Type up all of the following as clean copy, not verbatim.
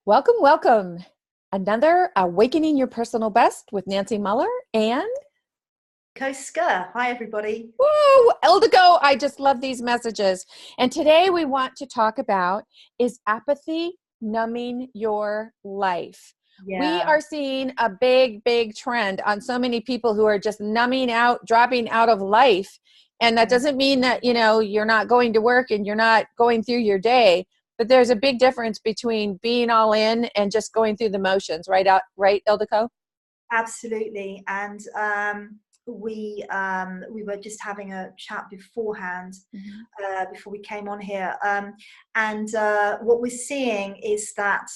Welcome, welcome. Another Awakening Your Personal Best with Nancy Mueller and Koska. Hi, everybody. whoa, Ildiko. I just love these messages. And today we want to talk about, is apathy numbing your life? We Yeah. are seeing a big trend on so many people who are just numbing out, dropping out of life. And that doesn't mean that, you're not going to work and you're not going through your day. But there's a big difference between being all in and just going through the motions, right, Ildiko? Absolutely. And we were just having a chat beforehand, before we came on here. And what we're seeing is that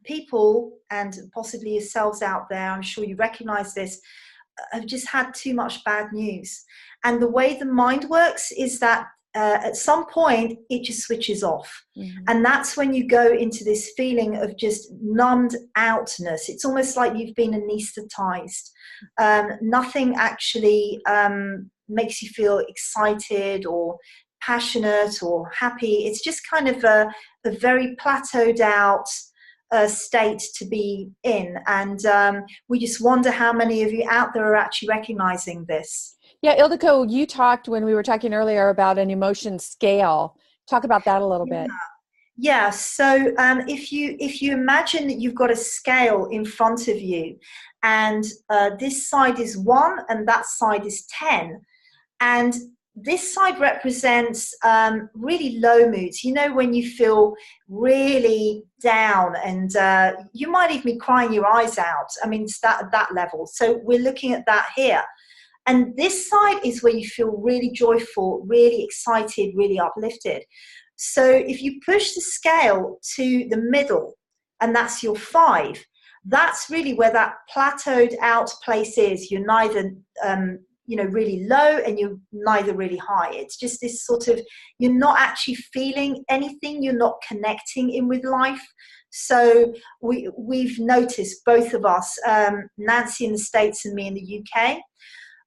people, and possibly yourselves out there, I'm sure you recognize this, have just had too much bad news. And the way the mind works is that at some point it just switches off. And that's when you go into this feeling of just numbed outness. It's almost like you've been anesthetized. Nothing actually makes you feel excited or passionate or happy. It's just kind of a very plateaued out state to be in. And we just wonder how many of you out there are actually recognizing this. Yeah, Ildiko, you talked when we were talking earlier about an emotion scale. Talk about that a little Yeah. bit. Yeah, so if you imagine that you've got a scale in front of you, and this side is 1 and that side is 10, and this side represents really low moods. You know, when you feel really down, and you might even be crying your eyes out. I mean, it's that level. So we're looking at that here. And this side is where you feel really joyful, really excited, really uplifted. So if you push the scale to the middle, and that's your 5, that's really where that plateaued out place is. You're neither, really low, and you're neither really high. It's just this sort of, you're not actually feeling anything. You're not connecting in with life. So we've noticed, both of us, Nancy in the States and me in the UK,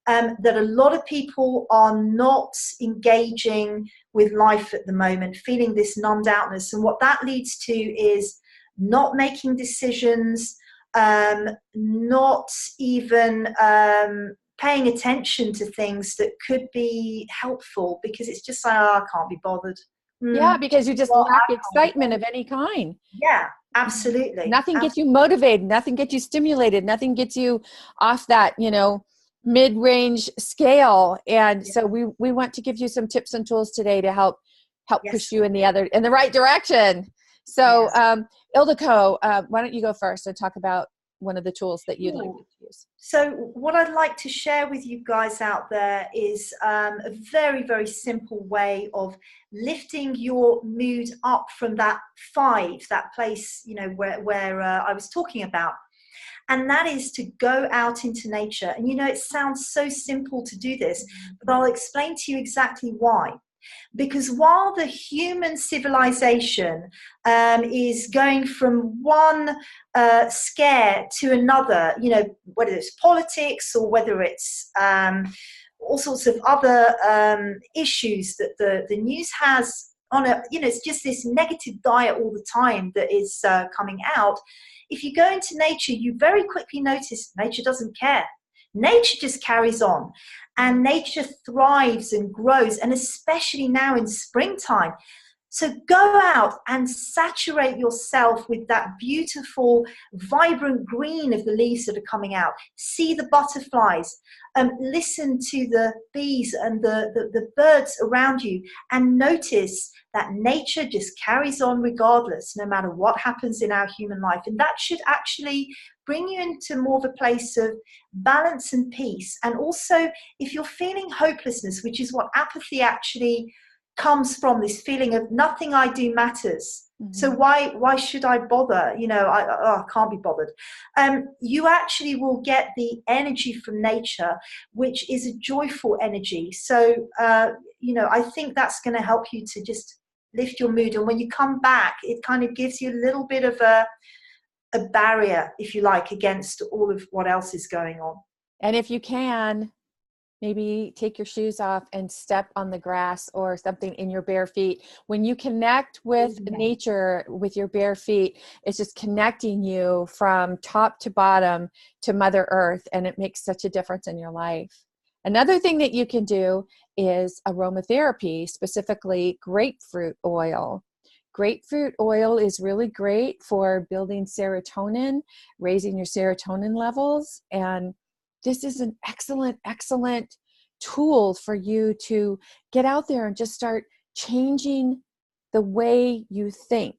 that a lot of people are not engaging with life at the moment, feeling this numbed outness. And what that leads to is not making decisions, not even paying attention to things that could be helpful, because it's just like, oh, I can't be bothered. Yeah, because you just Well, lack excitement of any kind. yeah, absolutely. Nothing gets you motivated. Nothing gets you stimulated. Nothing gets you off that, mid-range scale. And so we want to give you some tips and tools today to help push Yes. you in the right direction. So, Yes. Ildiko, why don't you go first and talk about one of the tools that you'd like to use? So what I'd like to share with you guys out there is a very, very simple way of lifting your mood up from that 5, that place, where I was talking about. And that is to go out into nature. And it sounds so simple to do this, but I'll explain to you exactly why. Because while the human civilization is going from one scare to another, whether it's politics or whether it's all sorts of other issues that the news has on it's just this negative diet all the time that is coming out. If you go into nature, you very quickly notice nature doesn't care. Nature just carries on, and nature thrives and grows, and especially now in springtime. So go out and saturate yourself with that beautiful, vibrant green of the leaves that are coming out. See the butterflies, listen to the bees and the birds around you, and notice that nature just carries on regardless, no matter what happens in our human life. And that should actually bring you into more of a place of balance and peace. And also, if you're feeling hopelessness, which is what apathy actually comes from, this feeling of nothing I do matters. So why should I bother? I can't be bothered. You actually will get the energy from nature, which is a joyful energy. So, I think that's going to help you to just lift your mood. And when you come back, it kind of gives you a little bit of a barrier, if you like, against all of what else is going on. And if you can, maybe take your shoes off and step on the grass or something in your bare feet. When you connect with nature with your bare feet, it's just connecting you from top to bottom to Mother Earth, and it makes such a difference in your life. Another thing that you can do is aromatherapy, specifically grapefruit oil. Grapefruit oil is really great for building serotonin, raising your serotonin levels, and this is an excellent, excellent tool for you to get out there and just start changing the way you think.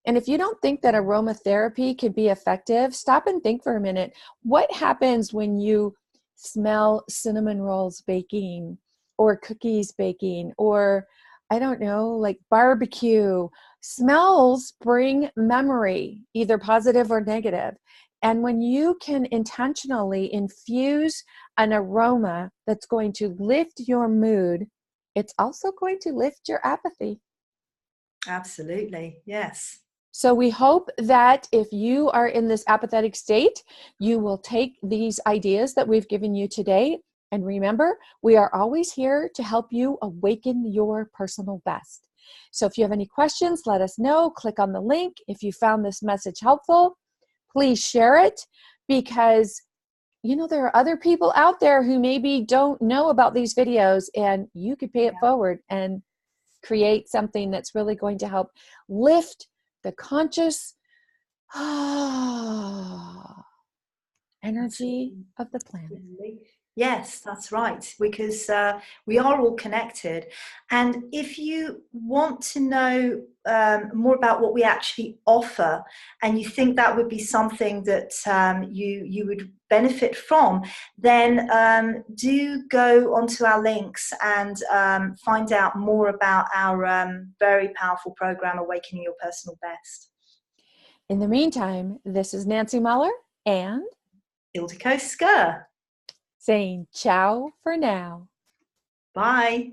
And if you don't think that aromatherapy can be effective, stop and think for a minute. What happens when you smell cinnamon rolls baking or cookies baking or, I don't know, like barbecue? Smells bring memory, either positive or negative. And when you can intentionally infuse an aroma that's going to lift your mood, it's also going to lift your apathy. Absolutely. Yes. So we hope that if you are in this apathetic state, you will take these ideas that we've given you today. And remember, we are always here to help you awaken your personal best. So if you have any questions, let us know. Click on the link. If you found this message helpful, please share it, because there are other people out there who maybe don't know about these videos, and you could pay it forward and create something that's really going to help lift the conscious energy of the planet. Yes, that's right, because we are all connected. And if you want to know more about what we actually offer, and you think that would be something that you would benefit from, then do go onto our links and find out more about our very powerful program, Awakening Your Personal Best. In the meantime, this is Nancy Mueller and Ildiko Skur saying ciao for now. Bye.